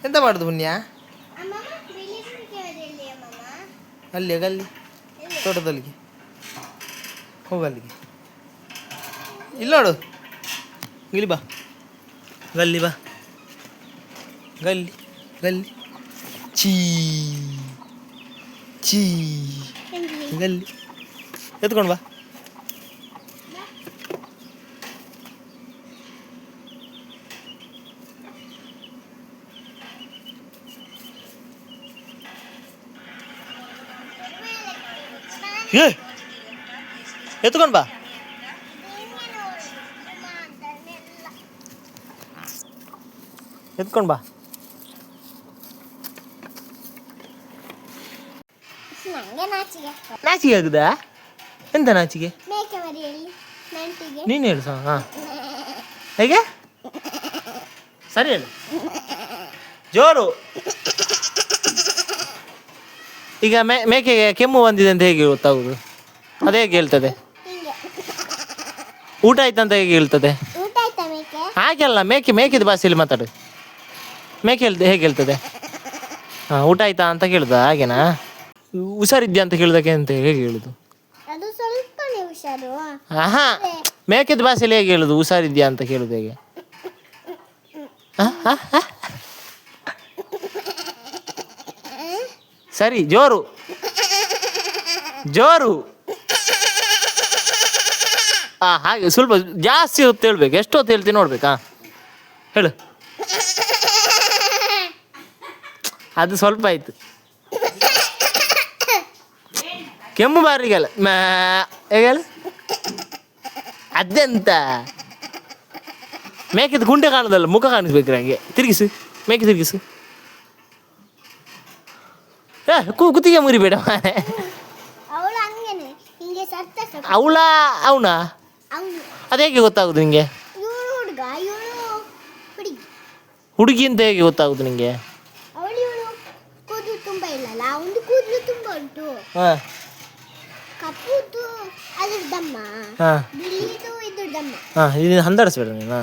ಎಂತ ಮಾಡುದು ಪುಣ್ಯ? ಅಲ್ಲಿ ಗಲ್ಲಿ ತೋಟದಲ್ಲಿಗೆ ಹೋಗಲ್ಲಿಗೆ ಇಲ್ಲ ನೋಡು. ಇಲ್ಲಿ ಬಾ, ಗಲ್ಲಿ ಬಾ, ಗಲ್ಲಿ ಗಲ್ಲಿ ಚೀ ಚೀ ಗಲ್ಲಿ ಎತ್ಕೊಂಡು ಬಾ. ಏ ಎತ್ಕೊಂಡು ಬಾ. ಎತ್ಕೊಂಡು ಬಾ. ನಾಚಿಗೆ ಆಗುದಾ? ಎಂತ ನಾಚಿಗೆ? ನೀನು ಹೇಳು ಸಹ. ಹಾಂ ಹೇಗೆ? ಸರಿ ಹೇಳು, ಜೋರು. ಈಗ ಮೇಕೆಗೆ ಕೆಮ್ಮು ಬಂದಿದೆ ಅಂತ ಹೇಗೆ ಗೊತ್ತಾಗುದು? ಅದು ಹೇಗೆ ಹೇಳ್ತದೆ? ಊಟ ಆಯ್ತಂತ ಹೇಗೆ ಹೇಳ್ತದೆ? ಹಾಗೆಲ್ಲ ಮೇಕೆದು ಭಾಷೆಯಲ್ಲಿ ಮಾತಾಡು. ಮೇಕೆ ಹೇಗೆ ಹೇಳ್ತದೆ? ಹಾಂ ಊಟ ಆಯ್ತಾ ಅಂತ ಕೇಳುದಾ? ಹಾಗೇನಾ? ಹುಷಾರಿದ್ಯಾ ಅಂತ ಕೇಳುದಕ್ಕೆ ಅಂತ ಹೇಗೆ ಹೇಳುದು? ಹಾ ಮೇಕೆದ ಭಾಷೆಯಲ್ಲಿ ಹೇಗೆ ಹೇಳುದು? ಹುಷಾರಿದ್ಯಾ ಅಂತ ಕೇಳುದು ಹೇಗೆ? ಸರಿ, ಜೋರು ಜೋರು. ಹಾಗೆ ಸ್ವಲ್ಪ ಜಾಸ್ತಿ ಹೊತ್ತು ಹೇಳ್ಬೇಕು. ಎಷ್ಟು ಹೊತ್ತು ಹೇಳ್ತೀನಿ ನೋಡ್ಬೇಕಾ? ಹೇಳು. ಅದು ಸ್ವಲ್ಪ ಆಯ್ತು. ಕೆಮ್ಮು ಬಾರಿಗೆಲ್ಲ ಹೇಗೆ ಹೇಳು? ಅದೆಂತ ಮೇಕೆದು ಗುಂಡೆ ಕಾಣೋದಲ್ಲ, ಮುಖ ಕಾಣಿಸ್ಬೇಕು ನಂಗೆ. ತಿರುಗಿಸು, ಮೇಕೆ ತಿರುಗಿಸು. ಕುತ್ತಿಗೆ ಮುರಿಬೇಡ ಮಾರೆ. ಅವಳ ಅವನಾ? ಅದು ಹೇಗೆ ಗೊತ್ತಾಗುದು ನಿಂಗೆ? ಹುಡುಗಿ ಅಂತ ಹೇಗೆ ಗೊತ್ತಾಗುದು ನಿಂಗೆ? ಇದನ್ನು ಹಂದಡಿಸ್ಬೇಡ ನೀನು.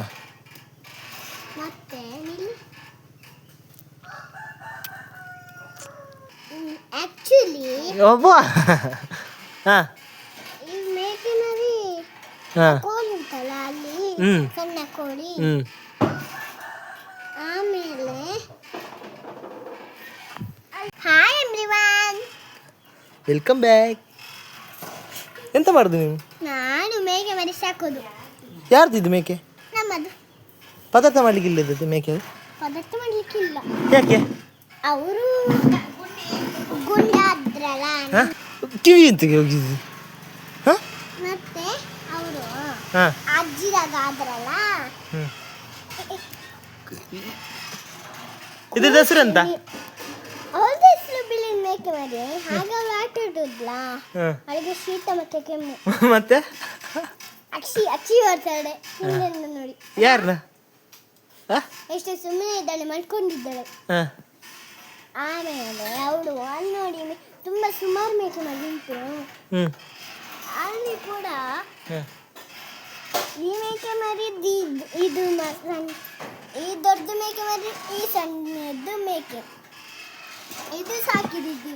ಒಬ್ಬ ಸಣ್ಣ ಕೋಳಿ. ಆಮೇಲೆ ಹಾಯ್ ಎವ್ರಿವನ್, ವೆಲ್ಕಮ್ ಬ್ಯಾಕ್. ಎಂತ ಮಾಡುದು ನೀವು? ನಾನು ಮೇಕೆ ಮರಿ ಸಾಕೋದು. ಯಾರ್ದಿದ್ದು ಮೇಕೆ? ನಮ್ಮದು. ಪದಾರ್ಥ ಮಾಡ್ಲಿಕ್ಕೆ ಇಲ್ಲದ್ದು ಮೇಕೆ? ಪದಾರ್ಥ ಮಾಡ್ಲಿಕ್ಕಿಲ್ಲ. ಯಾಕೆ? ಅವರು ಗುಂಡಾದ್ರಲ್ಲ, ಕಿವಿ ಎಂತಕ್ಕೆ ಹೋಗಿದ್ದು? ಮತ್ತೆ ಅವರು ಅಜ್ಜಿದಾಗ ಆದ್ರಲ್ಲ. ಇದ್ರ ಹೆಸರು ಎಂತ? ಅವ್ರದ್ದು ಹೆಸರು ಬಿಳಿ ಮೇಕೆ ಮರಿ. ಹಾಗೆ ಅವ್ರು ಆಟ ಆಡುದ್ಲ, ಅವಳಿಗೆ ಶೀತ ಮತ್ತೆ ಕೆಮ್ಮು. ಮತ್ತೆ ಅಚ್ಚಿ ಬರ್ತಾಳೆ ಹಿಂದೆಂದ ನೋಡಿ. ಯಾರನ್ನ? ಎಷ್ಟು ಸುಮ್ಮನೆ ಇದ್ದಾಳೆ, ಮಲ್ಕೊಂಡಿದ್ದಾಳೆ. ಆಮೇಲೆ ಅವಳು ಅಲ್ಲಿ ನೋಡಿ ತುಂಬಾ ಸುಮಾರು ಮೇಕೆ ಮರಿ ಉಂಟು. ಅಲ್ಲಿ ಕೂಡ ಈ ಮೇಕೆ ಮರಿ, ಇದು ಈ ದೊಡ್ಡ ಮೇಕೆ ಮರಿ, ಈ ಸಣ್ಣದ್ದು ಮೇಕೆ ಇದು ಸಾಕಿದ್ದು.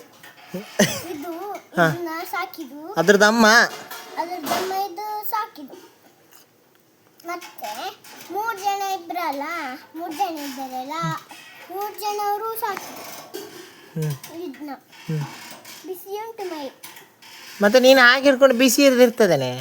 ಇದು ಇದನ್ನ ಸಾಕಿದ್ದು, ಅದ್ರದಮ್ಮ ಇದು ಸಾಕಿದ್ದು. ಮತ್ತೆ 3 ಜನ ಇದ್ದಾರಲ್ಲ, 3 ಜನ ಅವರು ಸಾಕಿದ್ದು. ಇದನ್ನ ಬಿಸಿ ಉಂಟು ಮೈ. ಮತ್ತೆ ನೀನು ಹಾಗೆ ಹಿಡ್ಕೊಂಡು ಬಿಸಿ ಇರ್ತದೇನೆ.